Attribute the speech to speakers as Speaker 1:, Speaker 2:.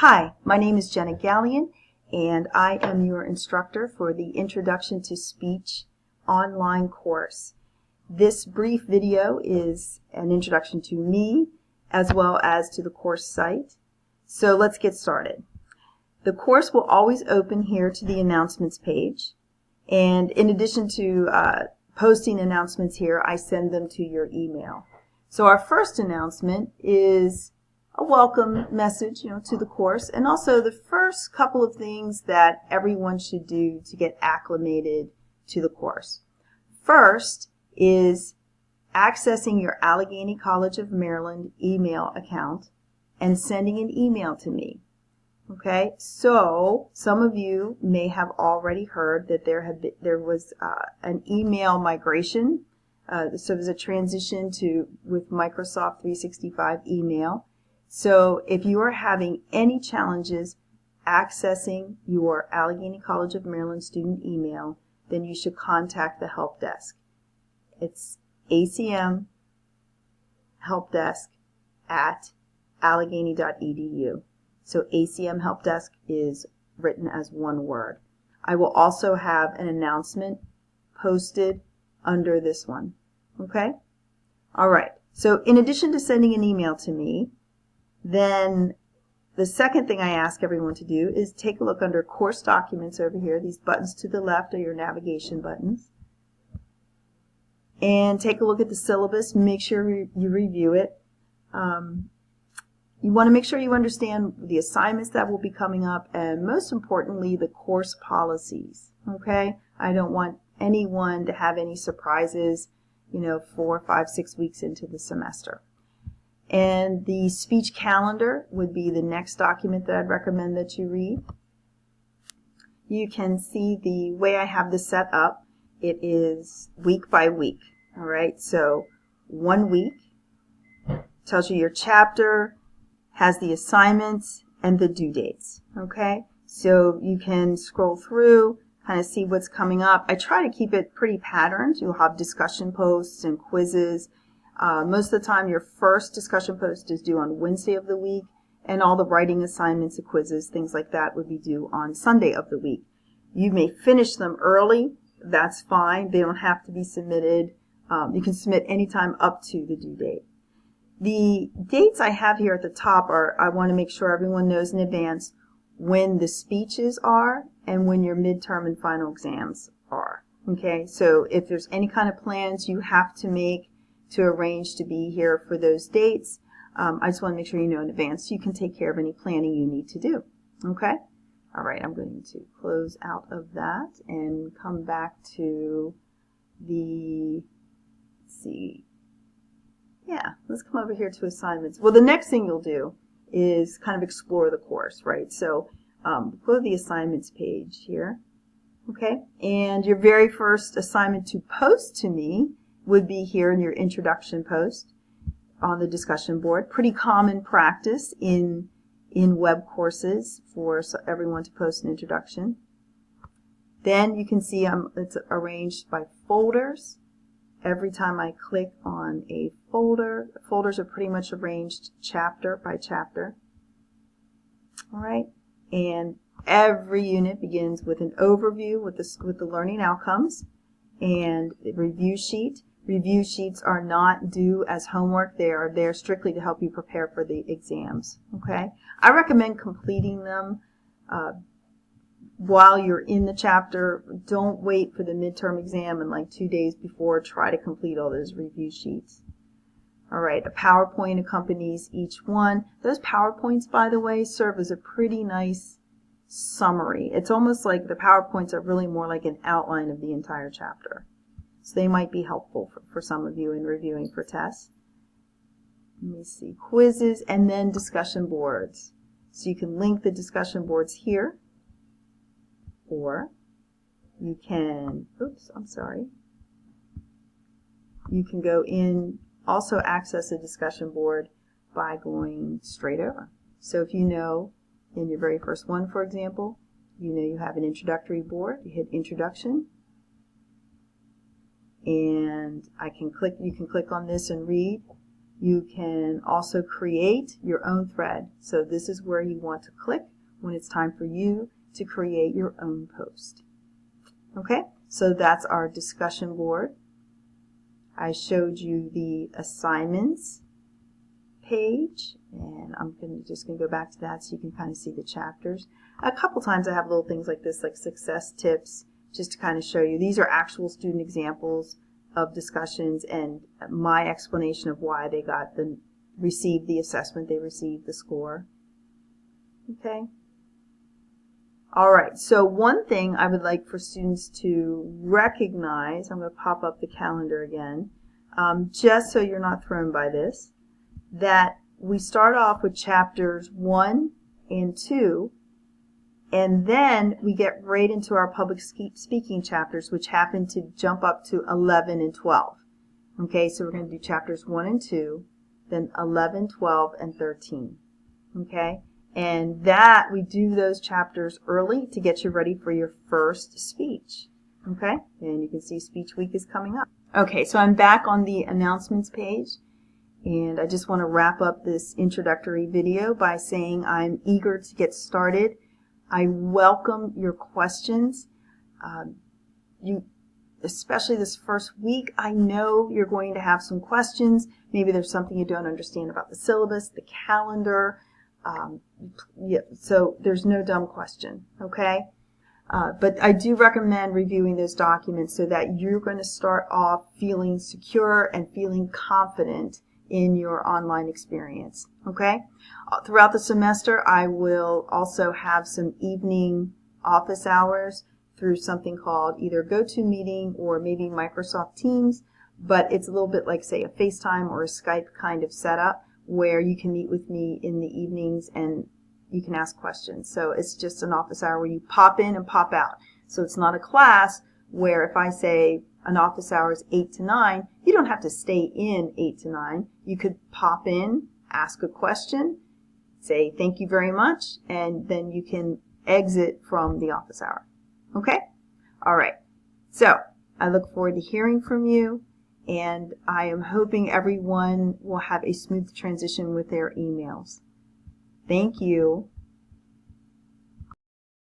Speaker 1: Hi, my name is Jenna Gallion, and I am your instructor for the Introduction to Speech online course. This brief video is an introduction to me as well as to the course site. So let's get started. The course will always open here to the announcements page, and in addition to posting announcements here, I send them to your email. So our first announcement is a welcome message, to the course, and also the first couple of things that everyone should do to get acclimated to the course. First is accessing your Allegheny College of Maryland email account and sending an email to me. Okay, so some of you may have already heard that there was an email migration. So there's a transition with Microsoft 365 email. So if you are having any challenges accessing your Allegheny College of Maryland student email, then you should contact the help desk. It's ACM helpdesk at allegheny.edu. So ACM help desk is written as one word. I will also have an announcement posted under this one. Okay? All right. So in addition to sending an email to me, then the second thing I ask everyone to do is take a look under course documents over here. These buttons to the left are your navigation buttons. And take a look at the syllabus. Make sure you review it. You want to make sure you understand the assignments that will be coming up, and most importantly, the course policies. Okay? I don't want anyone to have any surprises, 4, 5, 6 weeks into the semester. And the speech calendar would be the next document that I'd recommend that you read. You can see the way I have this set up. It is week by week. All right, so 1 week tells you your chapter, has the assignments, and the due dates. Okay, so you can scroll through, kind of see what's coming up. I try to keep it pretty patterned. You'll have discussion posts and quizzes. Most of the time, your first discussion post is due on Wednesday of the week, and all the writing assignments and quizzes, things like that, would be due on Sunday of the week. You may finish them early. That's fine. They don't have to be submitted. You can submit anytime up to the due date. The dates I have here at the top are, I want to make sure everyone knows in advance when the speeches are and when your midterm and final exams are. Okay, so if there's any kind of plans you have to make to arrange to be here for those dates, I just want to make sure you know in advance so you can take care of any planning you need to do. Okay? All right, I'm going to close out of that and come back to let's come over here to assignments. Well, the next thing you'll do is kind of explore the course, right? So go to the assignments page here. Okay, and your very first assignment to post to me would be here in your introduction post on the discussion board. Pretty common practice in web courses for everyone to post an introduction. Then you can see it's arranged by folders. Every time I click on a folder, the folders are pretty much arranged chapter by chapter. All right, and every unit begins with an overview with the learning outcomes and the review sheet. Review sheets are not due as homework. They are there strictly to help you prepare for the exams. Okay, I recommend completing them while you're in the chapter. Don't wait for the midterm exam and like 2 days before try to complete all those review sheets. All right, a PowerPoint accompanies each one. Those PowerPoints, by the way, serve as a pretty nice summary. It's almost like the PowerPoints are really more like an outline of the entire chapter. So they might be helpful for some of you in reviewing for tests. Let me see, quizzes and then discussion boards. So you can link the discussion boards here, or you can, you can go in, also access a discussion board by going straight over. So if you know in your very first one, for example, you have an introductory board, you hit introduction, and you can click on this and read. You can also create your own thread. So this is where you want to click when it's time for you to create your own post. Okay, so that's our discussion board. I showed you the assignments page, and I'm just going to go back to that so you can kind of see the chapters. A couple times I have little things like this, like success tips, just to kind of show you. These are actual student examples of discussions and my explanation of why they received the assessment, they received the score. Okay. All right, so one thing I would like for students to recognize, I'm going to pop up the calendar again, just so you're not thrown by this, that we start off with chapters 1 and 2, and then we get right into our public speaking chapters, which happen to jump up to 11 and 12. Okay, so we're going to do chapters 1 and 2, then 11, 12, and 13. Okay, and that we do those chapters early to get you ready for your first speech. Okay, and you can see Speech Week is coming up. Okay, so I'm back on the announcements page, and I just want to wrap up this introductory video by saying I'm eager to get started. I welcome your questions. Especially this first week, I know you're going to have some questions. Maybe there's something you don't understand about the syllabus, the calendar. So there's no dumb question, okay? But I do recommend reviewing those documents so that you're going to start off feeling secure and feeling confident in your online experience, okay? Throughout the semester, I will also have some evening office hours through something called either GoToMeeting or maybe Microsoft Teams, but it's a little bit like, say, a FaceTime or a Skype kind of setup where you can meet with me in the evenings and you can ask questions. So it's just an office hour where you pop in and pop out. So it's not a class where if I say an office hour is 8 to 9, you don't have to stay in 8 to 9. You could pop in, ask a question, say thank you very much, and then you can exit from the office hour. Okay? All right. So I look forward to hearing from you, and I am hoping everyone will have a smooth transition with their emails. Thank you.